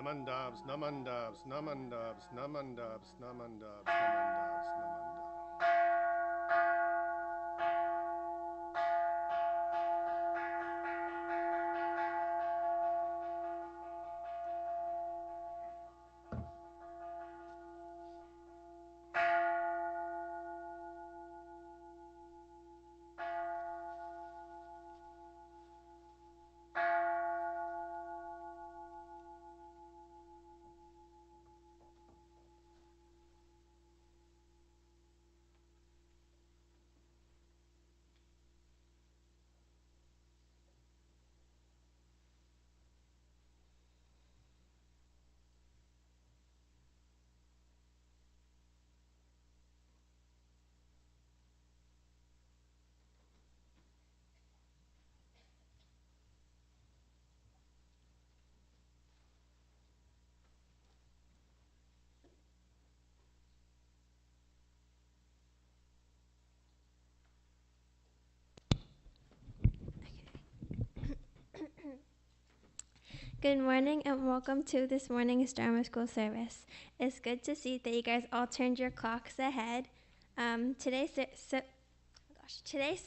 Namandabs, namandabs, namandabs, namandabs, namandabs, namandabs, namandabs. Good morning and welcome to this morning's Dharma School service. It's good to see that you guys all turned your clocks ahead. Today's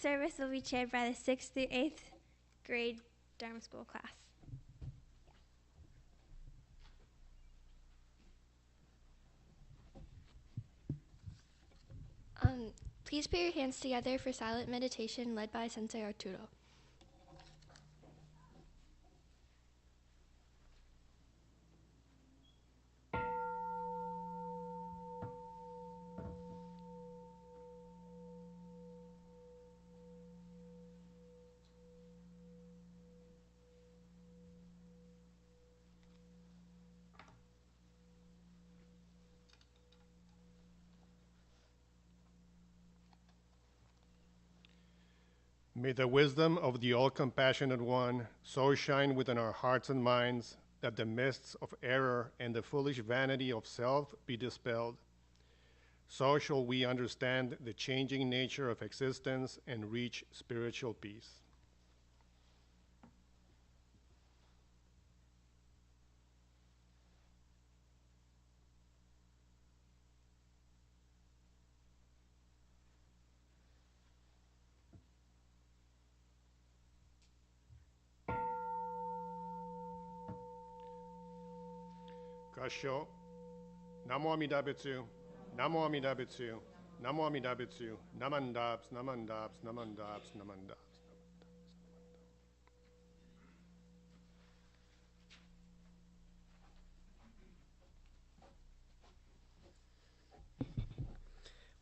service will be chaired by the 6th through 8th grade Dharma School class. Please put your hands together for silent meditation led by Sensei Arturo. May the wisdom of the all-compassionate one so shine within our hearts and minds that the mists of error and the foolish vanity of self be dispelled. So shall we understand the changing nature of existence and reach spiritual peace. Kansho, Namo Amida Butsu, Namo Amida Butsu, Namo Amida Butsu, Namandabs, Namandabs, Namandabs, Namandabs.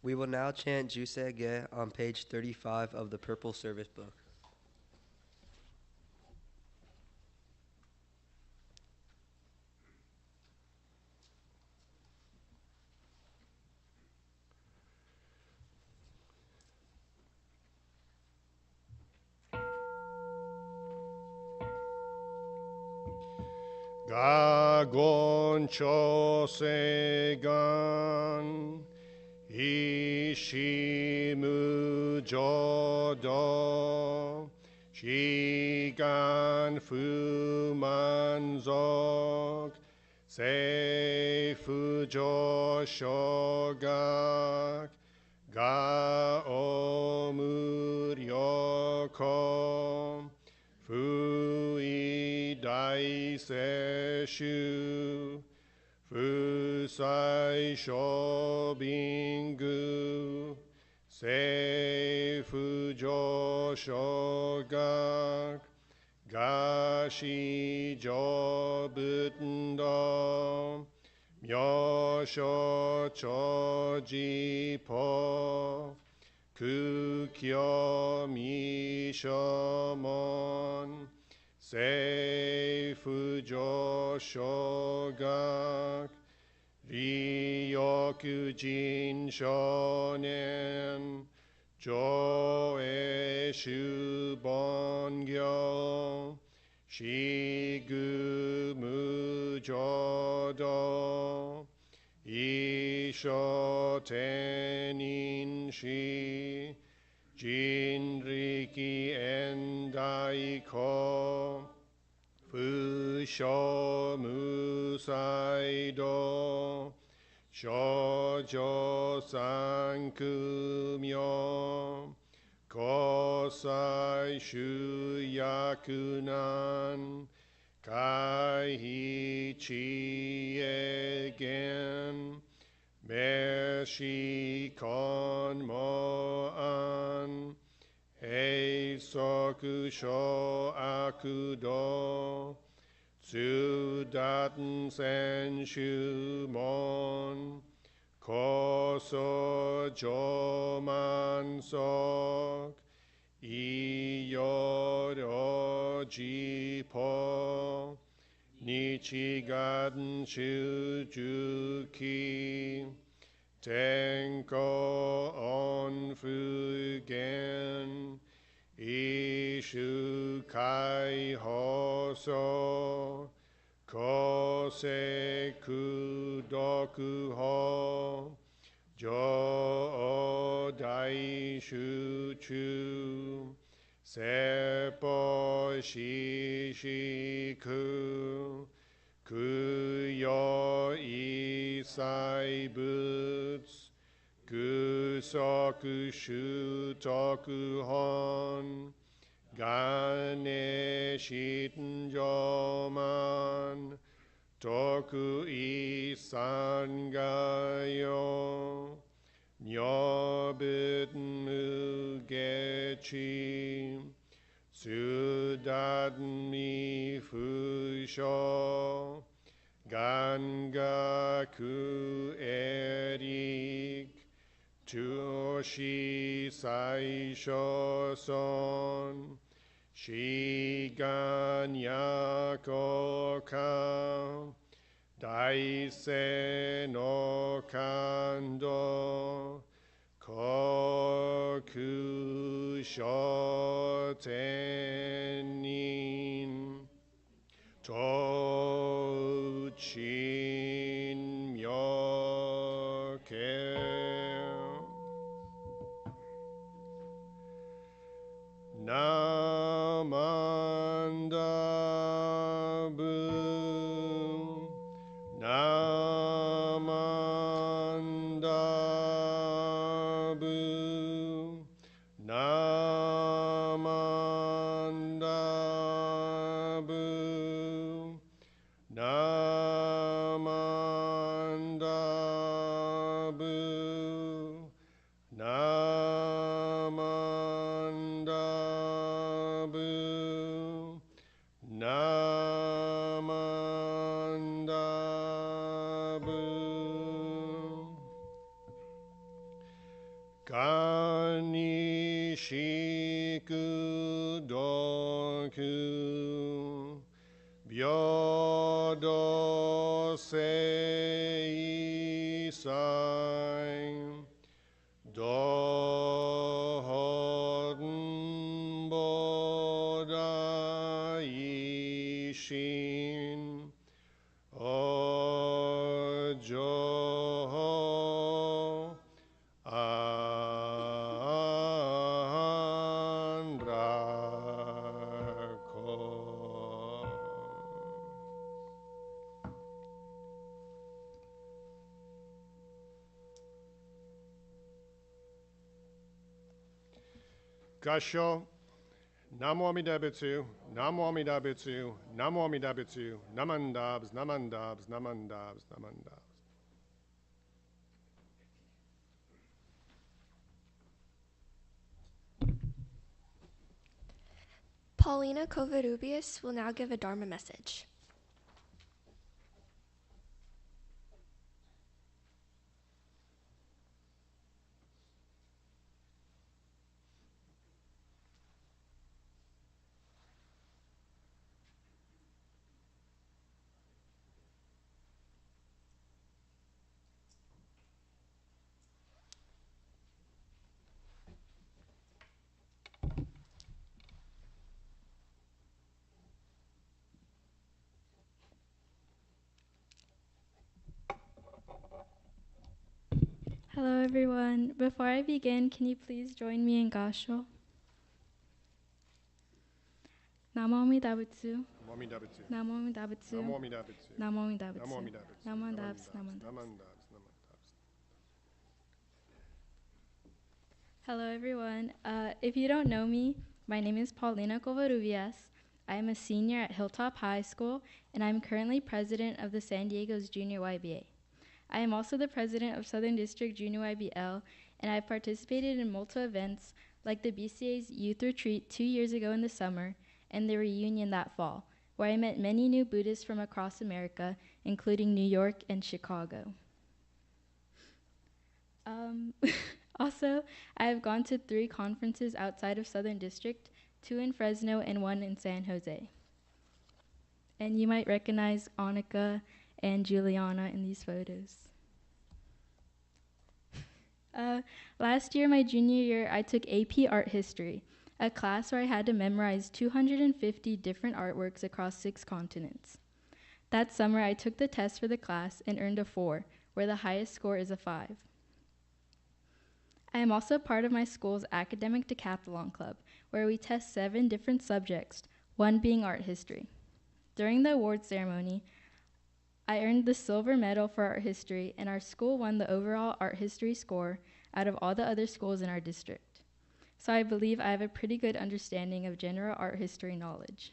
We will now chant Juseige on page 35 of the Purple Service Book. Gagon Chosegan Ishimu Jodo Shigan Fumanzok Seifujo Shogak Ga Omuryoko Fui Daiseshu Fusai Shobingu Seifujo Shogak Gashi Jobutendo Myosho Choji Po Kukyo Mishomon Seifujo Shogak Ryokujin Shonen Joe Shubongyo Shigu Mujodo Isho Tenin Shi Jinriki Endaiko Fusho musaido, shoujo sankumyo, kosai shuyakunan, kai chi again, meshi kon moan, Eisoku sho akudo, tsudaten senshu mon, koso joman sok, iyoro jipo, nichigaten shujuki, tenko onfugen, ishu kai hoso, kose kudoku ho, jo dai shuchu, seppo shishiku, kuyo isai butsu, kusoku shutoku hon, gane shiten joman, toku isan gayo, nyobiten mugechi, sudaten mi fusho, gangaku erik, Tuoshi saisho son, shiganya koka, daise no kando, koku shotenin, tochin myoke. Namandabu, Namandabu, Namandabu, Namandabu, Namandabu, Namandabu, Kanishiku doku, Byodo seisai, Dohoden bodaishin, Ojo andrako. Kansho, Namo Amida Butsu, Namo Amida Butsu, Namo Amida Butsu, Namandabs, Namandabs, Namandabs, Namandabs. Paulina Covarrubias will now give a Dharma message. Hello everyone. Before I begin, can you please join me in Gassho? Namo Amida Butsu. Namo Amidabutsu. Namo Amidabutsu. Namo Amidabutsu. Namo Amidabutsu. Namo Namo Amidabutsu. Namo Amidabutsu. Namo Amidabutsu. Amidabutsu. Namo Amidabutsu. Hello, everyone. If you don't know me, my name is Paulina Covarrubias. I am a senior at Hilltop High School, and I'm currently president of the San Diego's Junior YBA. I am also the president of Southern District Junior YBL, and I've participated in multiple events like the BCA's Youth Retreat 2 years ago in the summer and the reunion that fall, where I met many new Buddhists from across America, including New York and Chicago. Also, I have gone to 3 conferences outside of Southern District, 2 in Fresno and 1 in San Jose. And you might recognize Annika and Juliana in these photos. Last year, my junior year, I took AP Art History, a class where I had to memorize 250 different artworks across 6 continents. That summer, I took the test for the class and earned a 4, where the highest score is a 5. I am also part of my school's academic decathlon club, where we test 7 different subjects, 1 being art history. During the awards ceremony, I earned the silver medal for art history, and our school won the overall art history score out of all the other schools in our district. So I believe I have a pretty good understanding of general art history knowledge.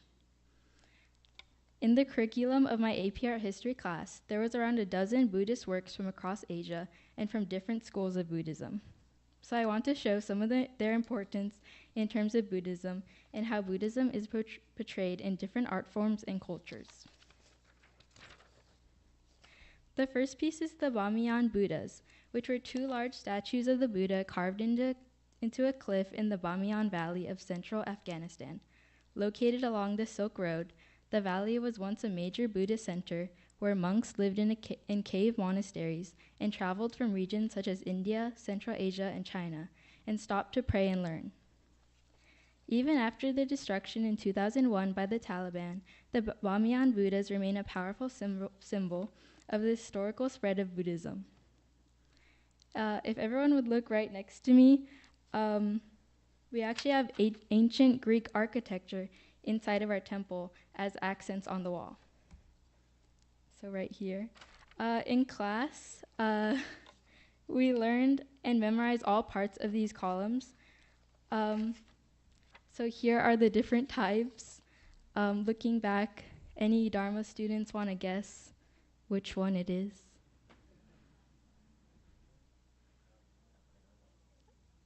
In the curriculum of my AP Art History class, there was around a dozen Buddhist works from across Asia and from different schools of Buddhism. So I want to show some of their importance in terms of Buddhism and how Buddhism is portrayed in different art forms and cultures. The first piece is the Bamiyan Buddhas, which were 2 large statues of the Buddha carved into a cliff in the Bamiyan Valley of central Afghanistan. Located along the Silk Road, the valley was once a major Buddhist center where monks lived in cave monasteries and traveled from regions such as India, Central Asia, and China, and stopped to pray and learn. Even after the destruction in 2001 by the Taliban, the Bamiyan Buddhas remain a powerful symbol of the historical spread of Buddhism. If everyone would look right next to me, we actually have ancient Greek architecture inside of our temple as accents on the wall. So right here. In class, we learned and memorized all parts of these columns. So here are the different types. Looking back, any Dharma students want to guess which one it is?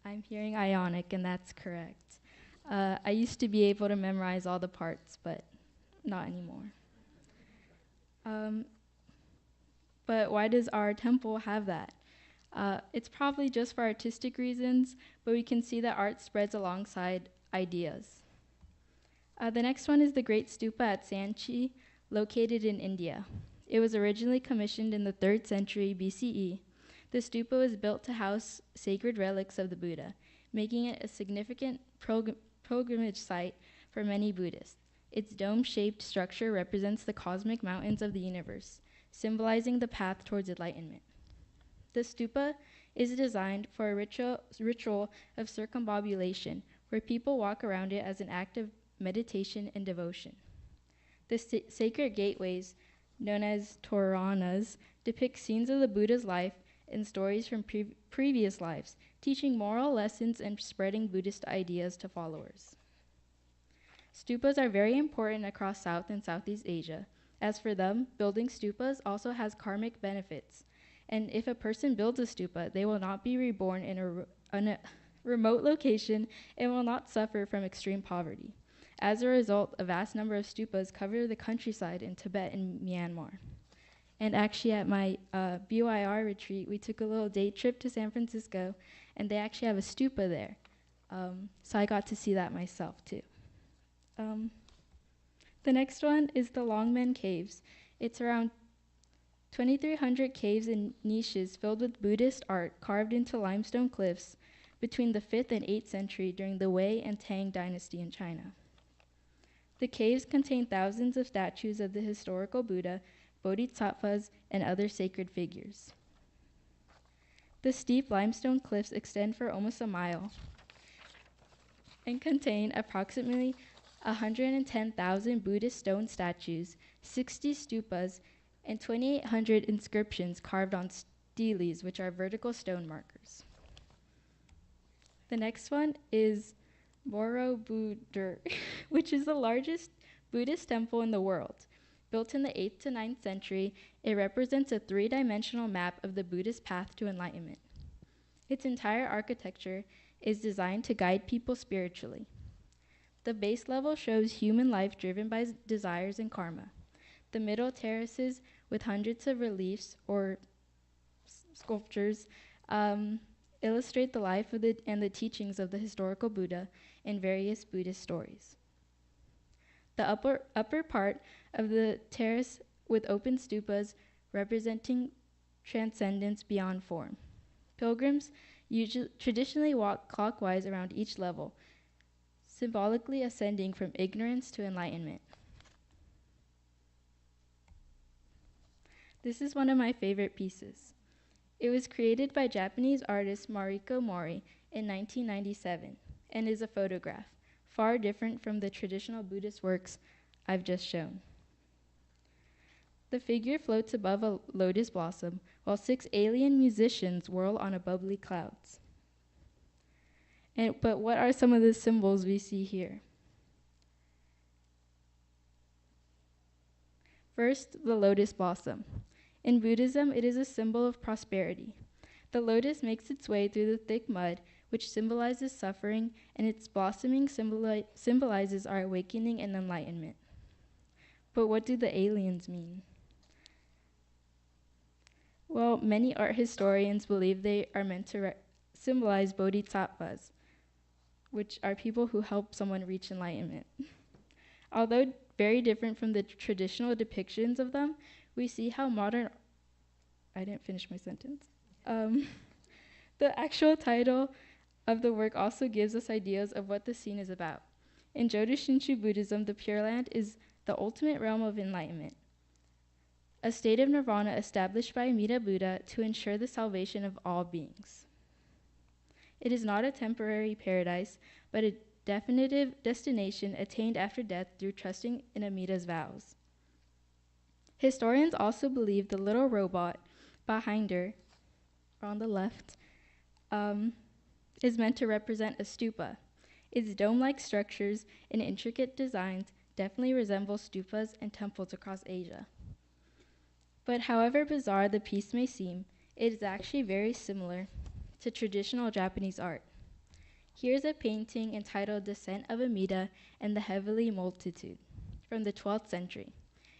I'm hearing Ionic, and that's correct. I used to be able to memorize all the parts, but not anymore. But why does our temple have that? It's probably just for artistic reasons, but we can see that art spreads alongside ideas. The next one is the Great Stupa at Sanchi, located in India. It was originally commissioned in the 3rd century BCE. The stupa was built to house sacred relics of the Buddha, making it a significant pilgrimage site for many Buddhists. Its dome-shaped structure represents the cosmic mountains of the universe, symbolizing the path towards enlightenment. The stupa is designed for a ritual of circumambulation, where people walk around it as an act of meditation and devotion. The sacred gateways, known as toranas, depict scenes of the Buddha's life and stories from previous lives, teaching moral lessons and spreading Buddhist ideas to followers. Stupas are very important across South and Southeast Asia. As for them, building stupas also has karmic benefits. And if a person builds a stupa, they will not be reborn in a remote location and will not suffer from extreme poverty. As a result, a vast number of stupas cover the countryside in Tibet and Myanmar. And actually at my BYR retreat, we took a little day trip to San Francisco, and they actually have a stupa there. So I got to see that myself too. The next one is the Longmen Caves. It's around 2,300 caves and niches filled with Buddhist art carved into limestone cliffs between the 5th and 8th century during the Wei and Tang dynasty in China. The caves contain thousands of statues of the historical Buddha, bodhisattvas, and other sacred figures. The steep limestone cliffs extend for almost a mile and contain approximately 110,000 Buddhist stone statues, 60 stupas, and 2,800 inscriptions carved on steles, which are vertical stone markers. The next one is Borobudur, which is the largest Buddhist temple in the world. Built in the 8th to 9th century, it represents a three-dimensional map of the Buddhist path to enlightenment. Its entire architecture is designed to guide people spiritually. The base level shows human life driven by desires and karma. The middle terraces, with hundreds of reliefs or sculptures, illustrate the life of and the teachings of the historical Buddha in various Buddhist stories. The upper part of the terrace with open stupas representing transcendence beyond form. Pilgrims traditionally walk clockwise around each level, symbolically ascending from ignorance to enlightenment. This is one of my favorite pieces. It was created by Japanese artist Mariko Mori in 1997 and is a photograph, far different from the traditional Buddhist works I've just shown. The figure floats above a lotus blossom while 6 alien musicians whirl on a bubbly clouds. But what are some of the symbols we see here? First, the lotus blossom. In Buddhism, it is a symbol of prosperity. The lotus makes its way through the thick mud, which symbolizes suffering, and its blossoming symbolizes our awakening and enlightenment. But what do the aliens mean? Well, many art historians believe they are meant to symbolize bodhisattvas, which are people who help someone reach enlightenment. Although very different from the traditional depictions of them, we see how modern... I didn't finish my sentence. The actual title of the work also gives us ideas of what the scene is about. In Jodo Shinshu Buddhism, the Pure Land is the ultimate realm of enlightenment, a state of nirvana established by Amida Buddha to ensure the salvation of all beings. It is not a temporary paradise, but a definitive destination attained after death through trusting in Amida's vows. Historians also believe the little robot behind her, on the left, is meant to represent a stupa. Its dome-like structures and intricate designs definitely resemble stupas and temples across Asia. But however bizarre the piece may seem, it is actually very similar to traditional Japanese art. Here's a painting entitled Descent of Amida and the Heavenly Multitude from the 12th century.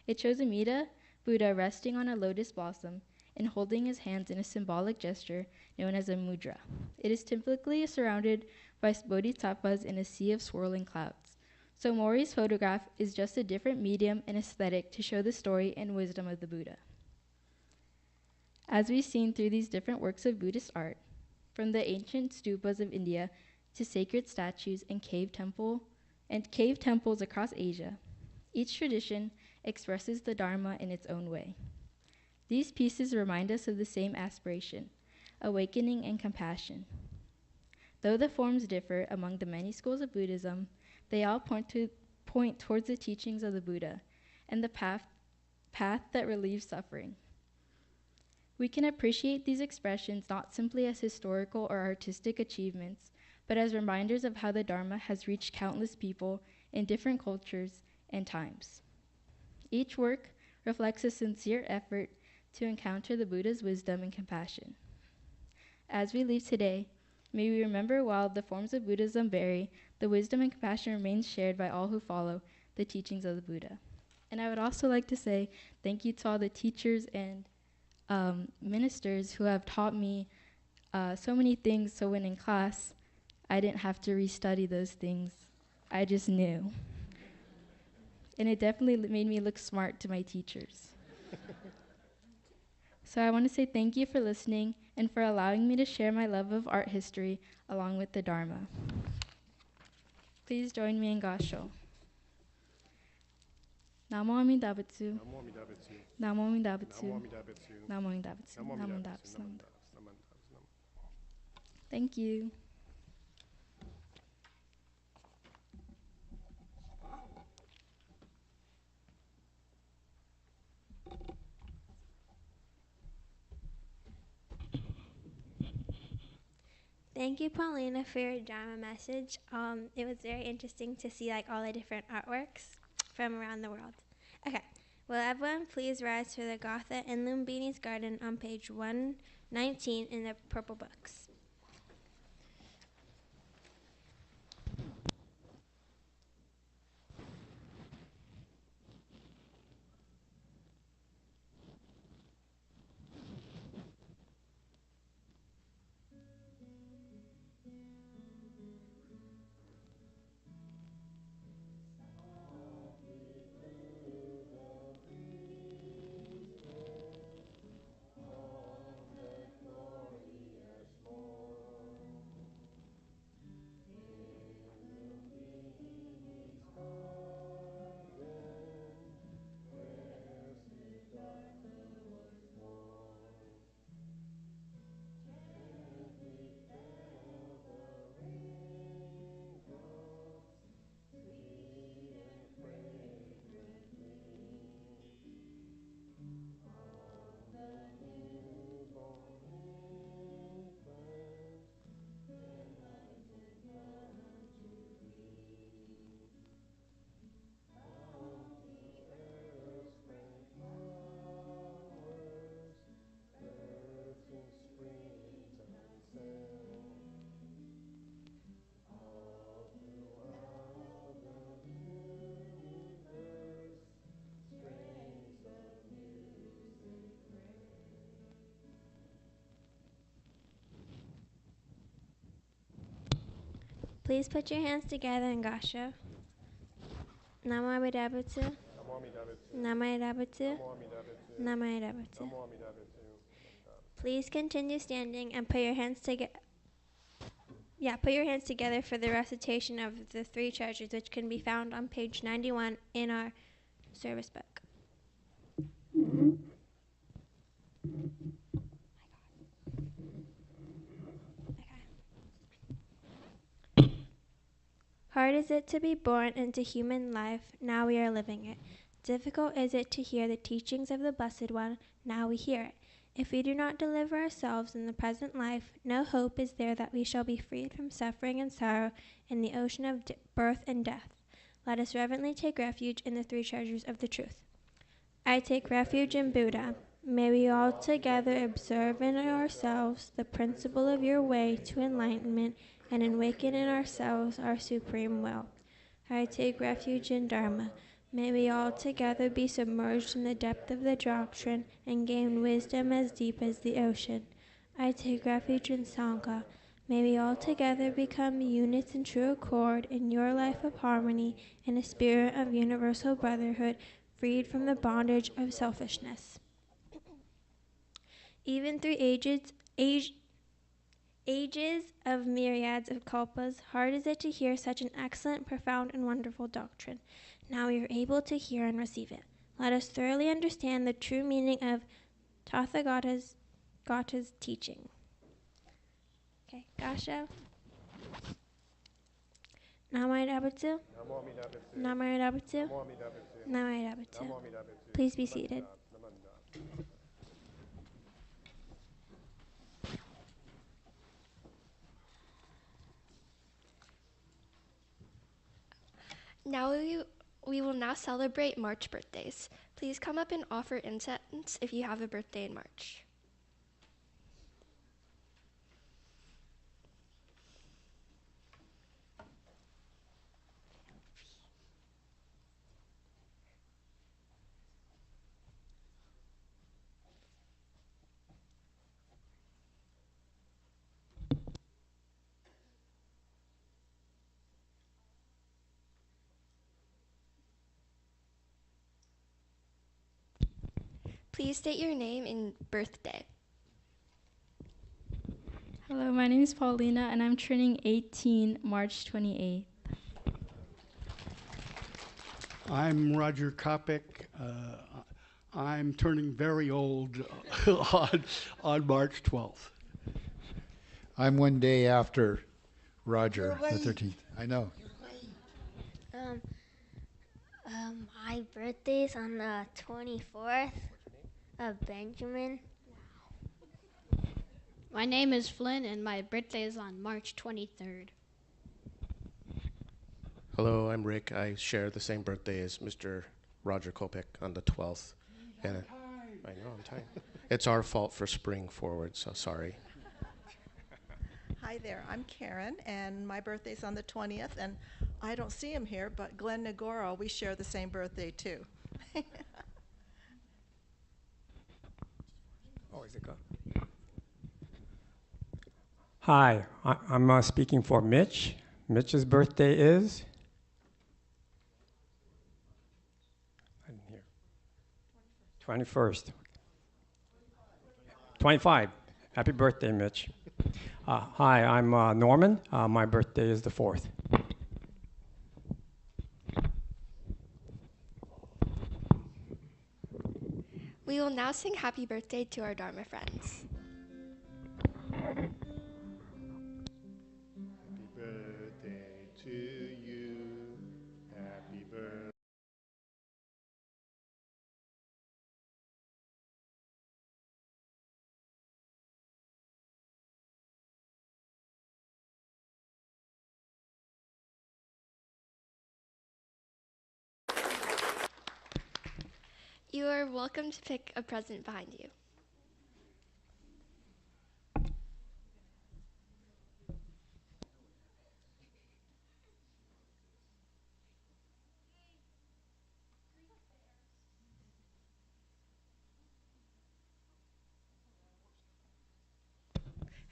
It shows Amida Buddha resting on a lotus blossom and holding his hands in a symbolic gesture known as a mudra. It is typically surrounded by bodhisattvas in a sea of swirling clouds. So Mori's photograph is just a different medium and aesthetic to show the story and wisdom of the Buddha. As we've seen through these different works of Buddhist art, from the ancient stupas of India to sacred statues and cave temples across Asia, each tradition expresses the Dharma in its own way. These pieces remind us of the same aspiration, awakening and compassion. Though the forms differ among the many schools of Buddhism, they all point towards the teachings of the Buddha and the path that relieves suffering. We can appreciate these expressions not simply as historical or artistic achievements, but as reminders of how the Dharma has reached countless people in different cultures and times. Each work reflects a sincere effort to encounter the Buddha's wisdom and compassion. As we leave today, may we remember while the forms of Buddhism vary, the wisdom and compassion remains shared by all who follow the teachings of the Buddha. And I would also like to say thank you to all the teachers and ministers who have taught me so many things, so when in class, I didn't have to restudy those things. I just knew. And it definitely made me look smart to my teachers. So I want to say thank you for listening and for allowing me to share my love of art history along with the Dharma. Please join me in Gassho. Namo Amida Butsu. Namo Amida Butsu. Namo Amida Butsu. Namo Amida Butsu. Thank you. Thank you, Paulina, for your Dharma message. It was very interesting to see like all the different artworks from around the world. Okay, will everyone please rise for the Gatha in Lumbini's garden on page 119 in the purple books. Please put your hands together in Gassho. Namo Amida Butsu. Namo Amida Butsu. Namo Amida Butsu. Please continue standing and put your hands together. Yeah, put your hands together for the recitation of the three treasures, which can be found on page 91 in our service book. Hard is it to be born into human life, now we are living it. Difficult is it to hear the teachings of the Blessed One, now we hear it. If we do not deliver ourselves in the present life, no hope is there that we shall be freed from suffering and sorrow in the ocean of birth and death. Let us reverently take refuge in the three treasures of the truth. I take refuge in Buddha. May we all together observe in ourselves the principle of your way to enlightenment and awaken in ourselves our supreme will. I take refuge in Dharma. May we all together be submerged in the depth of the doctrine and gain wisdom as deep as the ocean. I take refuge in Sangha. May we all together become units in true accord in your life of harmony and a spirit of universal brotherhood, freed from the bondage of selfishness. Even through ages of myriads of kalpas, hard is it to hear such an excellent, profound, and wonderful doctrine. Now we are able to hear and receive it. Let us thoroughly understand the true meaning of Tathagata's teaching. Okay, Gassho. Namo Amida Butsu. Namo Amida Butsu. Namo Amida Butsu. Please be seated. Now we will now celebrate March birthdays. Please come up and offer incense if you have a birthday in March. Please state your name and birthday. Hello, my name is Paulina, and I'm turning 18 March 28th. I'm Roger Kopic. I'm turning very old on March 12th. I'm one day after Roger, the 13th. I know. My birthday's on the 24th of Benjamin. My name is Flynn, and my birthday is on March 23rd. Hello, I'm Rick. I share the same birthday as Mr. Roger Kopek on the 12th. And I know, I'm tired. It's our fault for spring forward, so sorry. Hi there, I'm Karen, and my birthday's on the 20th, and I don't see him here, but Glenn Nagoro, we share the same birthday too. Oh, is it gone? Hi, I'm speaking for Mitch. Mitch's birthday is? I didn't hear. 21st. 25. Happy birthday, Mitch. Hi, I'm Norman. My birthday is the 4th. We will now sing happy birthday to our Dharma friends. Happy birthday to you. Happy birthday. You are welcome to pick a present behind you.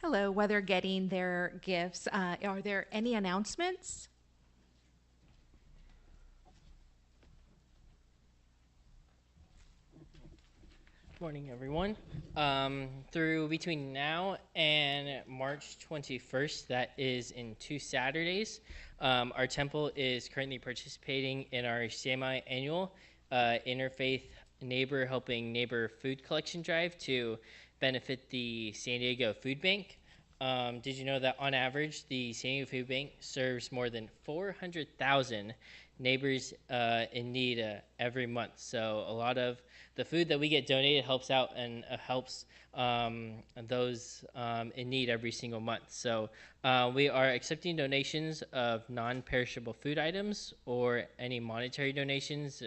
Hello, while they're getting their gifts, are there any announcements? Morning, everyone. Through between now and March 21st, that is in 2 Saturdays, our temple is currently participating in our CMA annual Interfaith Neighbor Helping Neighbor Food Collection Drive to benefit the San Diego Food Bank. Did you know that on average, the San Diego Food Bank serves more than 400,000 neighbors in need every month? So a lot of the food that we get donated helps out and helps those in need every single month. So we are accepting donations of non-perishable food items or any monetary donations.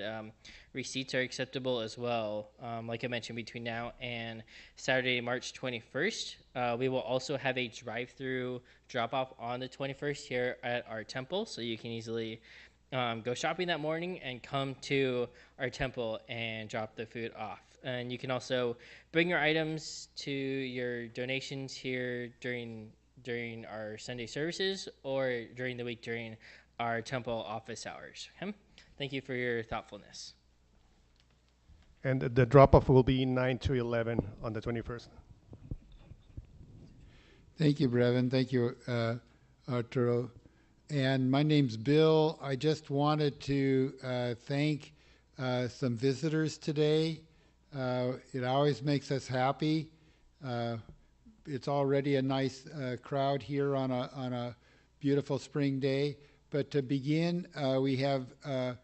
Receipts are acceptable as well. Like I mentioned, between now and Saturday, March 21st, we will also have a drive-through drop-off on the 21st here at our temple, so you can easily go shopping that morning and come to our temple and drop the food off. And you can also bring your items to your donations here during our Sunday services or during the week during our temple office hours. Okay? Thank you for your thoughtfulness. And the drop-off will be 9 to 11 on the 21st. Thank you, Brevin. Thank you, Arturo. And my name's Bill. I just wanted to thank some visitors today. It always makes us happy. It's already a nice crowd here on a beautiful spring day. But to begin, we have a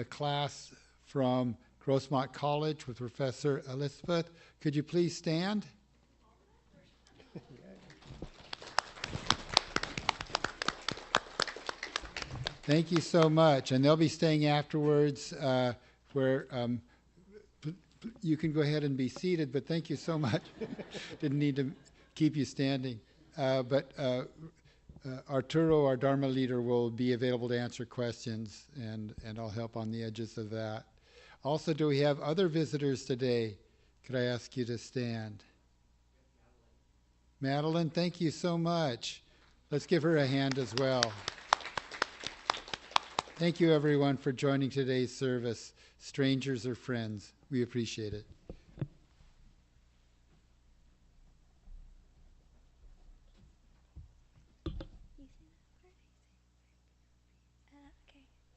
class from Grossmont College with Professor Elizabeth. Could you please stand? Thank you so much. And they'll be staying afterwards where you can go ahead and be seated, but thank you so much. Didn't need to keep you standing. But Arturo, our Dharma leader, will be available to answer questions, and I'll help on the edges of that. Also, do we have other visitors today? Could I ask you to stand? Madeline, thank you so much. Let's give her a hand as well. Thank you, everyone, for joining today's service, strangers or friends. We appreciate it.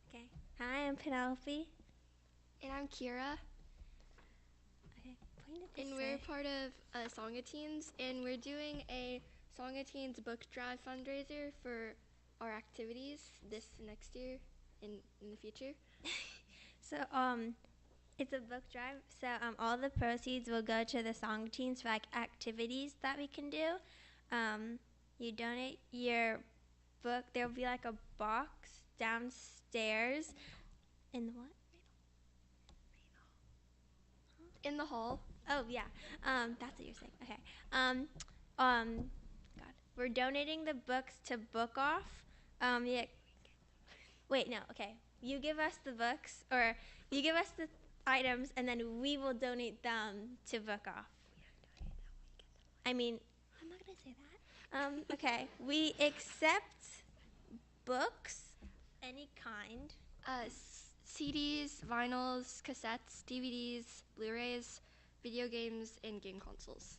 Okay. Hi, I'm Penelope. And I'm Kira. Okay, point it this And way. we're part of Sangha Teens, and we're doing a Sangha Teens book drive fundraiser for our activities this next year in the future. So, It's a book drive, so all the proceeds will go to the song teams for like activities that we can do. You donate your book. There will be like a box downstairs in the what? In the hall. Oh yeah, that's what you're saying. Okay. God, we're donating the books to Book Off. Yeah. Wait, no. Okay. You give us the books, or you give us the items, and then we will donate them to Book Off. I mean, I'm not gonna say that. Okay. We accept books, any kind. CDs, vinyls, cassettes, DVDs, Blu-rays, video games, and game consoles.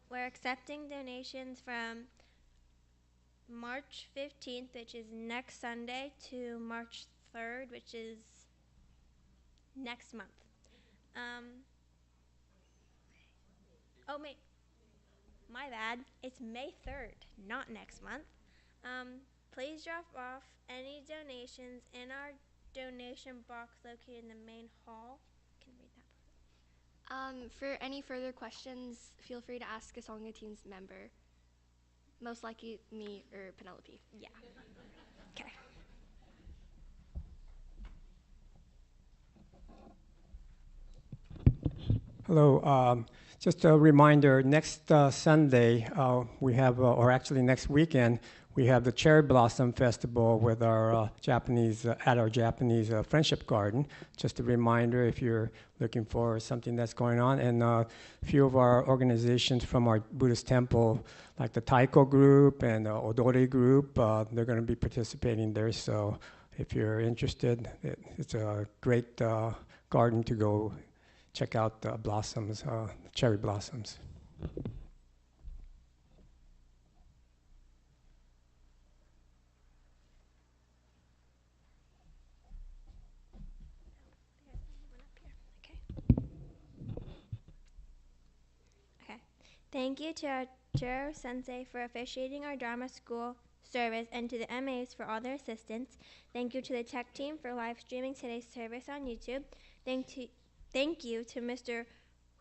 We're accepting donations from March 15th, which is next Sunday, to March 3rd, which is next month. My bad. It's May 3rd, not next month. Please drop off any donations in our donation box located in the main hall. Can read that part. For any further questions, feel free to ask a Sangha Teens member. Most likely me or Penelope. Yeah. Okay. Hello. Just a reminder, next Sunday we have, or actually next weekend, we have the Cherry Blossom Festival with our Japanese, at our Japanese Friendship Garden. Just a reminder if you're looking for something that's going on. And a few of our organizations from our Buddhist temple, like the Taiko group and the Odori group, they're going to be participating there. So if you're interested, it's a great garden to go check out the blossoms, cherry blossoms. Thank you to our Chair Sensei for officiating our Dharma school service, and to the MAs for all their assistance. Thank you to the tech team for live streaming today's service on YouTube. Thank you to Mr.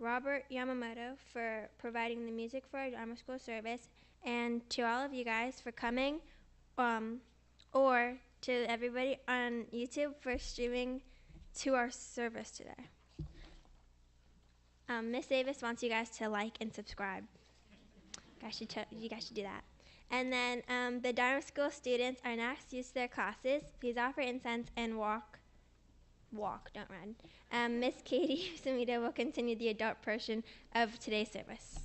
Robert Yamamoto for providing the music for our Dharma school service, and to all of you guys for coming, or to everybody on YouTube for streaming to our service today. Miss Davis wants you guys to like and subscribe. You guys should do that. And then the Dharma school students are next used to their classes. Please offer incense and walk, don't run. Miss Kaytee Sumida will continue the adult portion of today's service.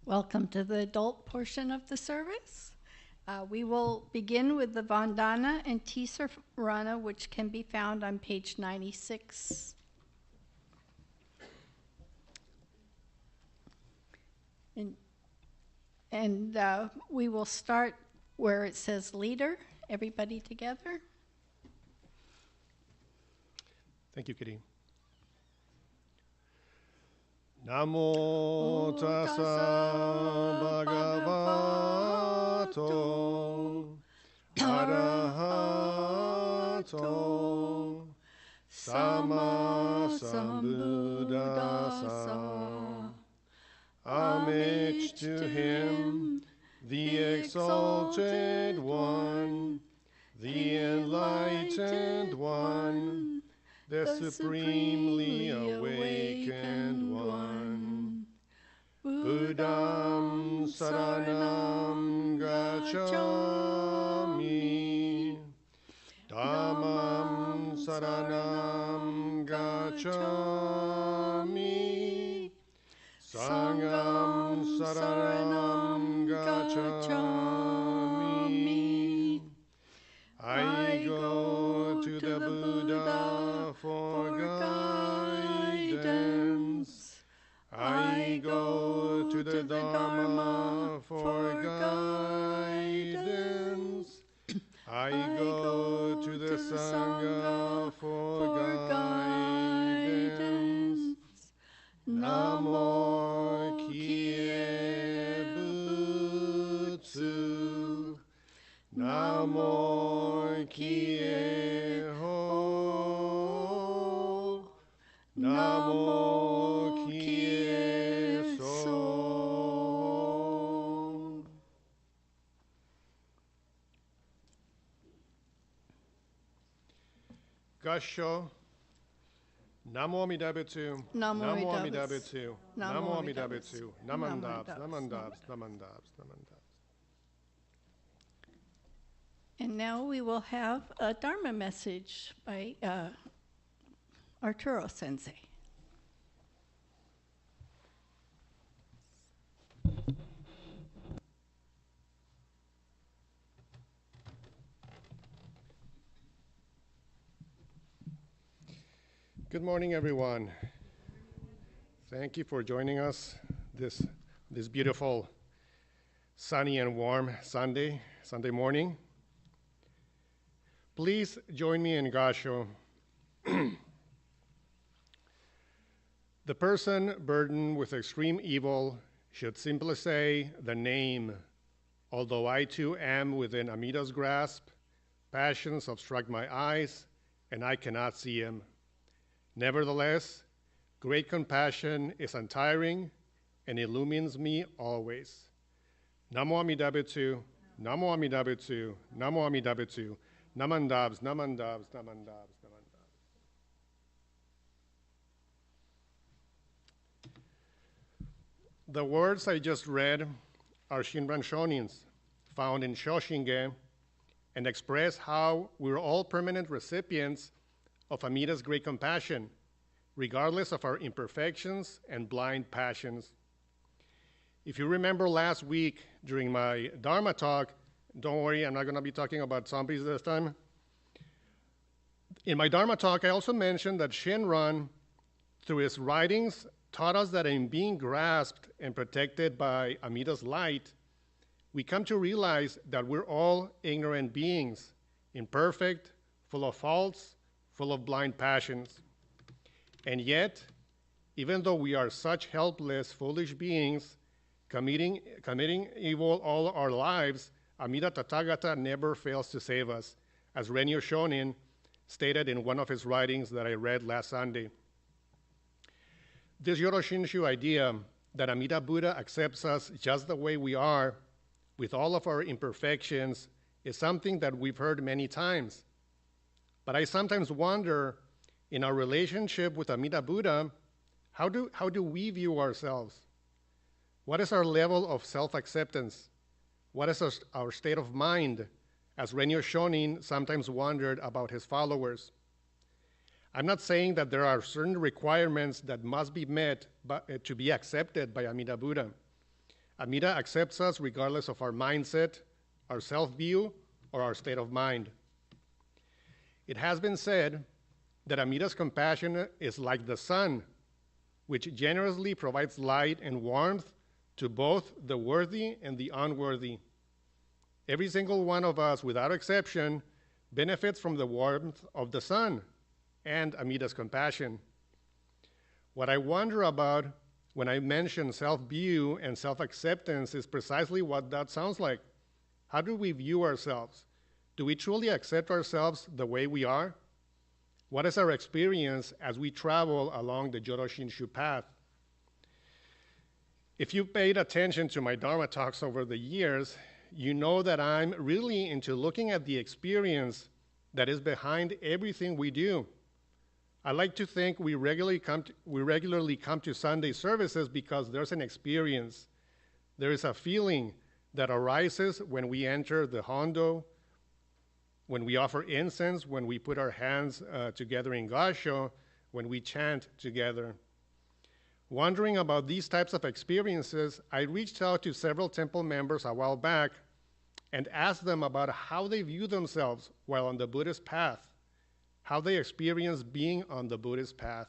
Welcome to the adult portion of the service. We will begin with the Vandana and Tisarana, which can be found on page 96. And we will start where it says leader. Everybody together. Thank you, Kitty. Namo tassa bhagavato arahato sammasambuddhassa. Homage to him, the exalted one, the enlightened one, the supremely awakened one. Buddham saranam gacchami, Dhammam saranam gacchami, Sangham saranam gacchami. I go to the Buddha for guidance. I go to the Dharma for guidance. I go to the Sangha for guidance. Namo Kie Butsu. Namo Kie Ho. Namo Kie So. Kansho. Namo Amida Butsu. Namo Amida Amida Butsu. Butsu. Namo Amida Namo Butsu. Amida Namandabs, Butsu. namandabs, namandabs, namandabs. And now we will have a Dharma message by Arturo Sensei. Good morning, everyone. Thank you for joining us this beautiful, sunny and warm Sunday morning. Please join me in Kansho. The person burdened with extreme evil should simply say the name, although I too am within Amida's grasp, passions obstruct my eyes, and I cannot see him. Nevertheless, great compassion is untiring and illumines me always. Namo Amida Butsu, Namo Amida Butsu, Namo Amida Butsu, Namandabs, namandabs, namandabs, namandabs. The words I just read are Shinran Shonins, found in Shoshinge, and express how we're all permanent recipients of Amida's great compassion, regardless of our imperfections and blind passions. If you remember last week during my Dharma talk, don't worry, I'm not going to be talking about zombies this time. In my Dharma talk, I also mentioned that Shinran, through his writings, taught us that in being grasped and protected by Amida's light, we come to realize that we're all ignorant beings, imperfect, full of faults, full of blind passions. And yet, even though we are such helpless, foolish beings, committing evil all our lives, Amida Tathagata never fails to save us, as Renyo Shonin stated in one of his writings that I read last Sunday. This Yoroshinshu idea that Amida Buddha accepts us just the way we are, with all of our imperfections, is something that we've heard many times. But I sometimes wonder, in our relationship with Amida Buddha, how do we view ourselves? What is our level of self-acceptance? What is our state of mind, as Renyo Shonin sometimes wondered about his followers? I'm not saying that there are certain requirements that must be met to be accepted by Amida Buddha. Amida accepts us regardless of our mindset, our self-view, or our state of mind. It has been said that Amida's compassion is like the sun, which generously provides light and warmth to both the worthy and the unworthy. Every single one of us, without exception, benefits from the warmth of the sun and Amida's compassion. What I wonder about when I mention self-view and self-acceptance is precisely what that sounds like. How do we view ourselves? Do we truly accept ourselves the way we are? What is our experience as we travel along the Jodo Shinshu path? If you paid attention to my Dharma talks over the years, you know that I'm really into looking at the experience that is behind everything we do. I like to think we regularly come to Sunday services because there's an experience. There is a feeling that arises when we enter the hondo, when we offer incense, when we put our hands together in Gassho, when we chant together. Wondering about these types of experiences, I reached out to several temple members a while back and asked them about how they view themselves while on the Buddhist path, how they experience being on the Buddhist path.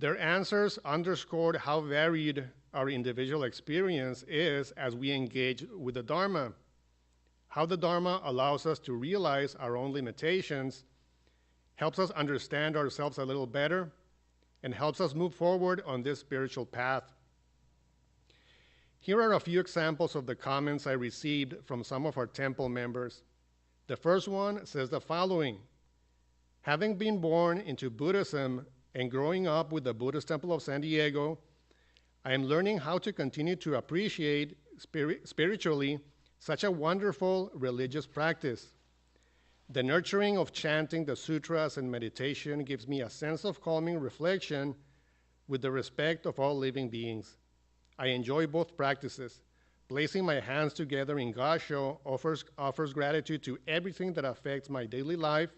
Their answers underscored how varied our individual experience is as we engage with the Dharma, how the Dharma allows us to realize our own limitations, helps us understand ourselves a little better, and helps us move forward on this spiritual path. Here are a few examples of the comments I received from some of our temple members. The first one says the following: having been born into Buddhism and growing up with the Buddhist Temple of San Diego, I am learning how to continue to appreciate spiritually such a wonderful religious practice. The nurturing of chanting the sutras and meditation gives me a sense of calming reflection with the respect of all living beings. I enjoy both practices. Placing my hands together in Gassho offers gratitude to everything that affects my daily life,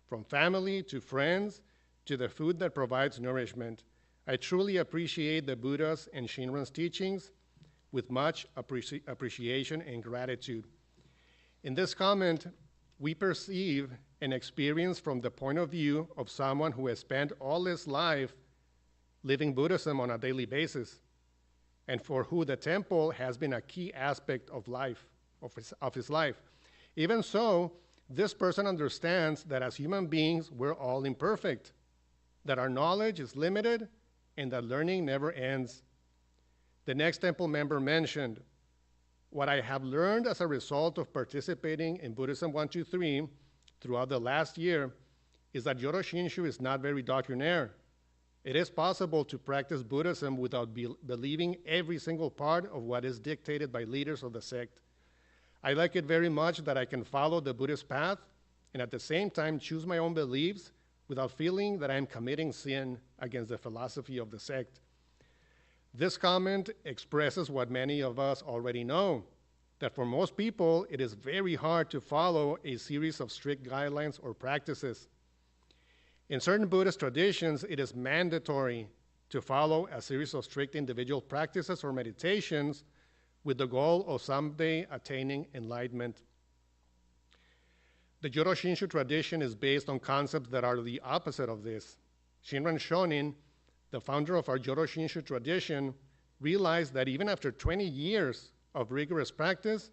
from family to friends to the food that provides nourishment. I truly appreciate the Buddha's and Shinran's teachings with much appreciation and gratitude. In this comment, we perceive an experience from the point of view of someone who has spent all his life living Buddhism on a daily basis, and for who the temple has been a key aspect of life, of his life. Even so, this person understands that as human beings, we're all imperfect, that our knowledge is limited, and that learning never ends. The next temple member mentioned, what I have learned as a result of participating in Buddhism 123 throughout the last year is that Jodo Shinshu is not very doctrinaire. It is possible to practice Buddhism without believing every single part of what is dictated by leaders of the sect. I like it very much that I can follow the Buddhist path and at the same time choose my own beliefs without feeling that I am committing sin against the philosophy of the sect. This comment expresses what many of us already know, that for most people, it is very hard to follow a series of strict guidelines or practices. In certain Buddhist traditions, it is mandatory to follow a series of strict individual practices or meditations with the goal of someday attaining enlightenment. The Jodo Shinshu tradition is based on concepts that are the opposite of this. Shinran Shonin, the founder of our Jodo Shinshu tradition, realized that even after 20 years of rigorous practice,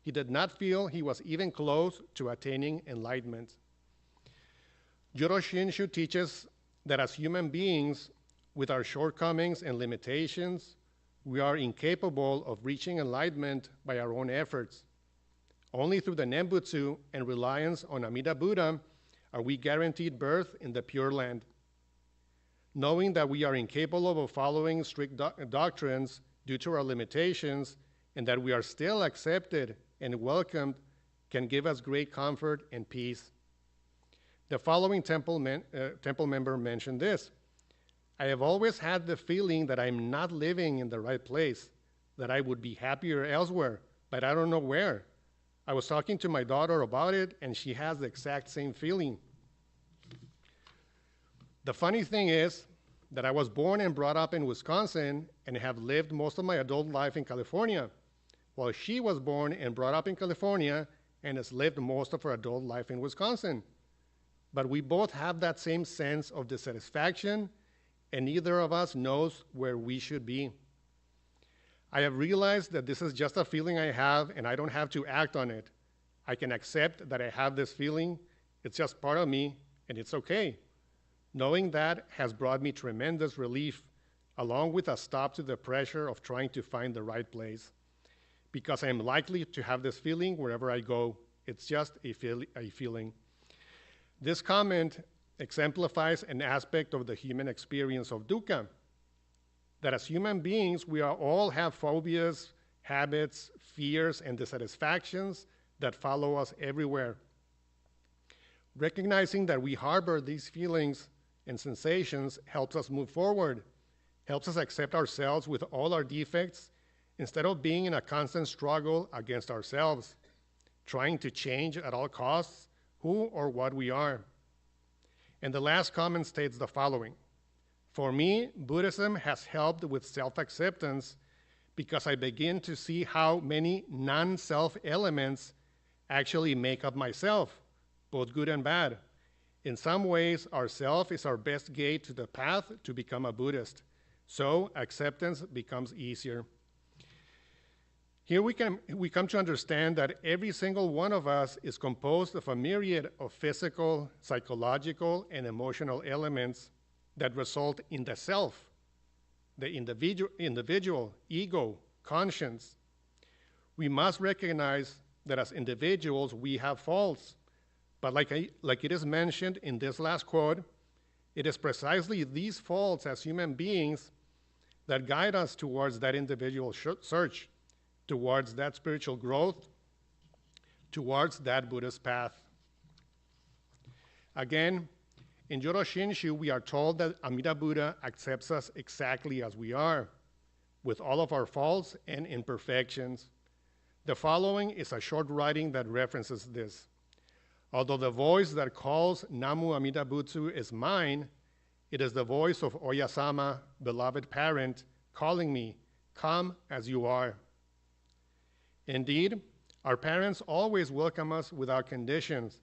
he did not feel he was even close to attaining enlightenment. Jodo Shinshu teaches that as human beings, with our shortcomings and limitations, we are incapable of reaching enlightenment by our own efforts. Only through the Nembutsu and reliance on Amida Buddha are we guaranteed birth in the Pure Land. Knowing that we are incapable of following strict doctrines due to our limitations and that we are still accepted and welcomed can give us great comfort and peace. The following temple member mentioned this: I have always had the feeling that I'm not living in the right place, that I would be happier elsewhere, but I don't know where. I was talking to my daughter about it, and she has the exact same feeling. The funny thing is that I was born and brought up in Wisconsin and have lived most of my adult life in California, while she was born and brought up in California and has lived most of her adult life in Wisconsin. But we both have that same sense of dissatisfaction, and neither of us knows where we should be. I have realized that this is just a feeling I have and I don't have to act on it. I can accept that I have this feeling. It's just part of me and it's okay. Knowing that has brought me tremendous relief, along with a stop to the pressure of trying to find the right place. Because I am likely to have this feeling wherever I go. It's just a feeling. This comment exemplifies an aspect of the human experience of dukkha, that as human beings, we all have phobias, habits, fears, and dissatisfactions that follow us everywhere. Recognizing that we harbor these feelings and sensations helps us move forward, helps us accept ourselves with all our defects, instead of being in a constant struggle against ourselves, trying to change at all costs who or what we are. And the last comment states the following: for me, Buddhism has helped with self-acceptance because I begin to see how many non-self elements actually make up myself, both good and bad. In some ways, our self is our best gate to the path to become a Buddhist. So acceptance becomes easier. Here we come to understand that every single one of us is composed of a myriad of physical, psychological, and emotional elements that result in the self, the individual, ego, conscience. We must recognize that as individuals, we have faults. But like it is mentioned in this last quote, it is precisely these faults as human beings that guide us towards that individual search, towards that spiritual growth, towards that Buddhist path. Again, in Joro Shinshu, we are told that Amida Buddha accepts us exactly as we are, with all of our faults and imperfections. The following is a short writing that references this. Although the voice that calls Namu Amida Butsu is mine, it is the voice of Oyasama, beloved parent, calling me, come as you are. Indeed, our parents always welcome us without conditions,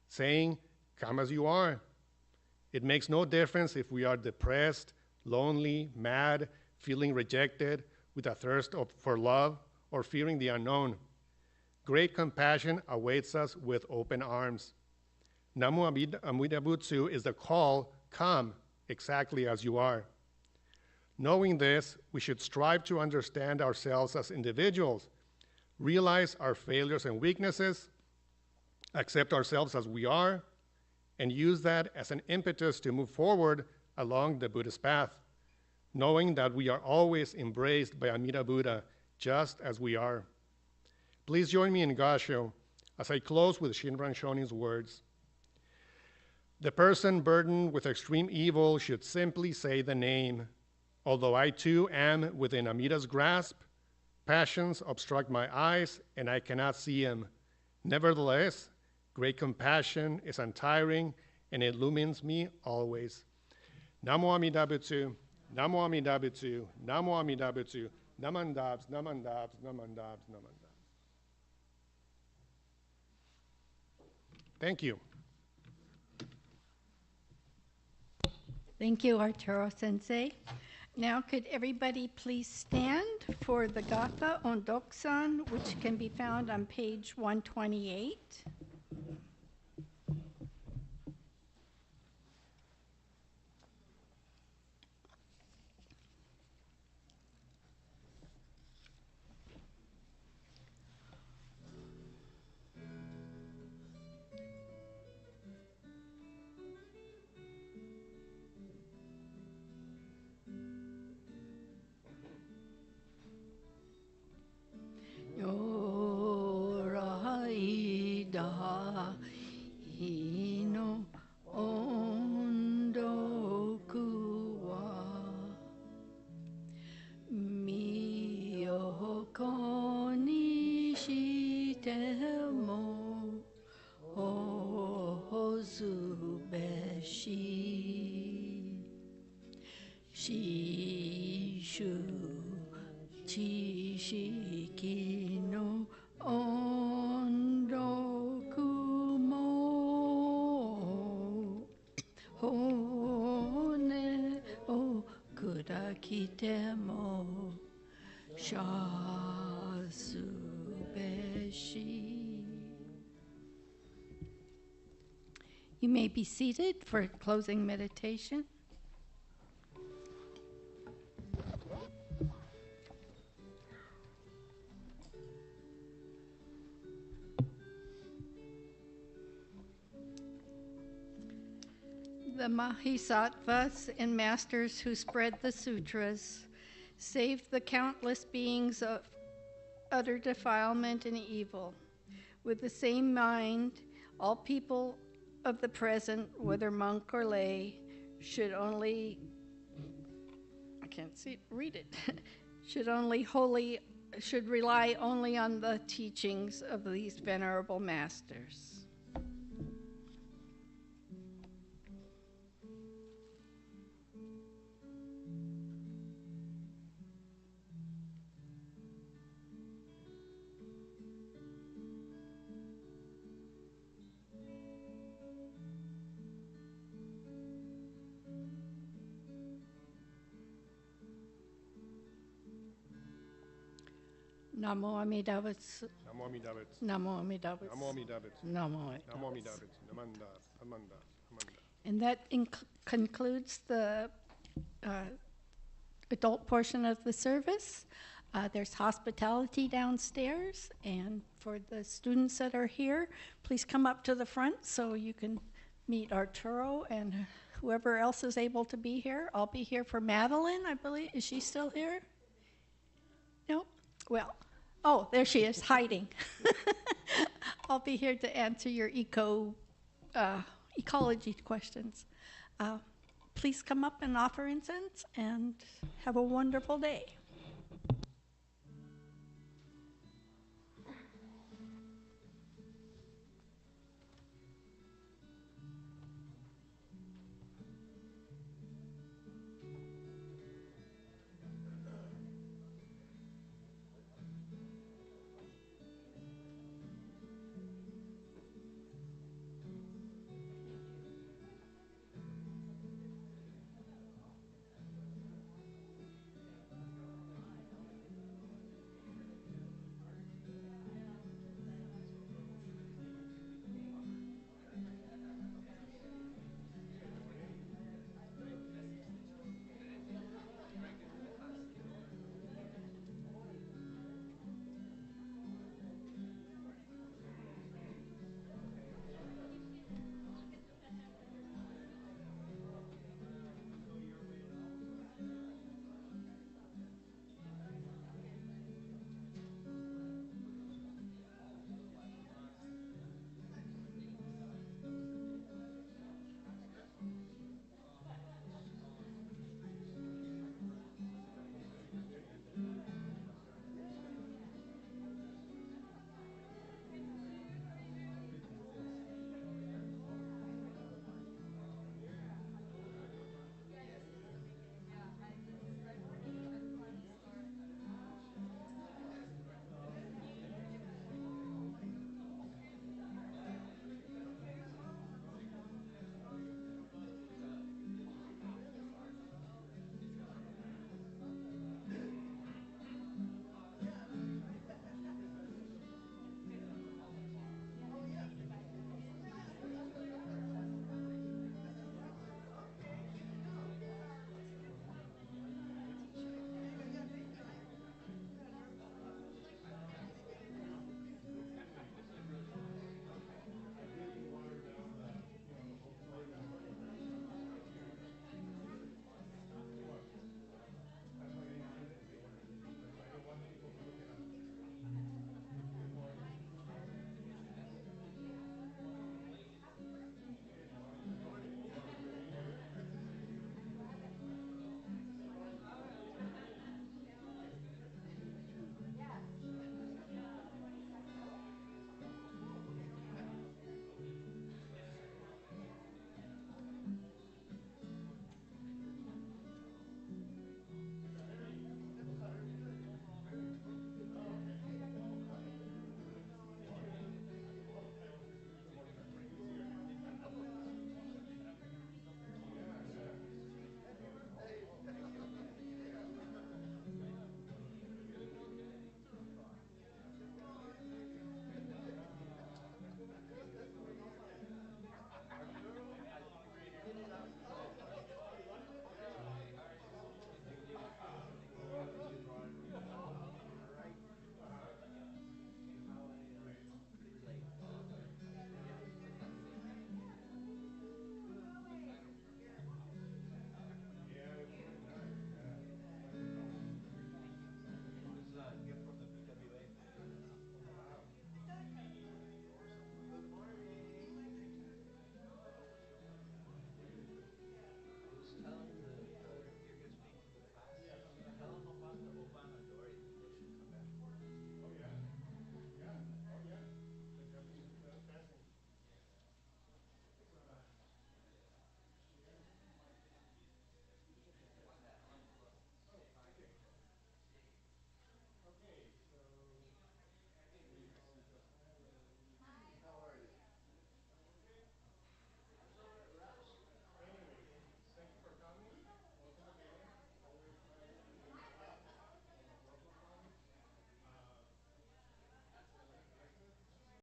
saying, come as you are. It makes no difference if we are depressed, lonely, mad, feeling rejected, with a thirst for love, or fearing the unknown. Great compassion awaits us with open arms. Namu Amida Butsu is the call, come exactly as you are. Knowing this, we should strive to understand ourselves as individuals, realize our failures and weaknesses, accept ourselves as we are, and use that as an impetus to move forward along the Buddhist path, knowing that we are always embraced by Amida Buddha, just as we are. Please join me in Gassho as I close with Shinran Shonin's words. The person burdened with extreme evil should simply say the name. Although I too am within Amida's grasp, passions obstruct my eyes and I cannot see him. Nevertheless, great compassion is untiring and it illumines me always. Namo Amida Butsu, Namo Amida Butsu, Namo Amida Butsu, Namandabs, Namandabs, Namandabs, Namandabs. Thank you. Thank you, Arturo Sensei. Now could everybody please stand for the Gatha on Doksan, which can be found on page 128. Hino ondo kuwa miyoko ni shite mo ozu beshi shishu chishiki no ondo kumo hone o kudakite mo Shasubeshi. You may be seated for closing meditation. The Mahisattvas and masters who spread the sutras saved the countless beings of utter defilement and evil. With the same mind, all people of the present, whether monk or lay, should rely only on the teachings of these venerable masters. Namo Amida Butsu. Namo Amida Butsu. Namo Amida Butsu. Namo Amida Butsu. Namo Amida Butsu. Namanda. Amanda. And that concludes the adult portion of the service. There's hospitality downstairs, and for the students that are here, please come up to the front so you can meet Arturo and whoever else is able to be here. I'll be here for Madeline, I believe. Is she still here? No? Well, oh, there she is, hiding. I'll be here to answer your ecology questions. Please come up and offer incense and have a wonderful day.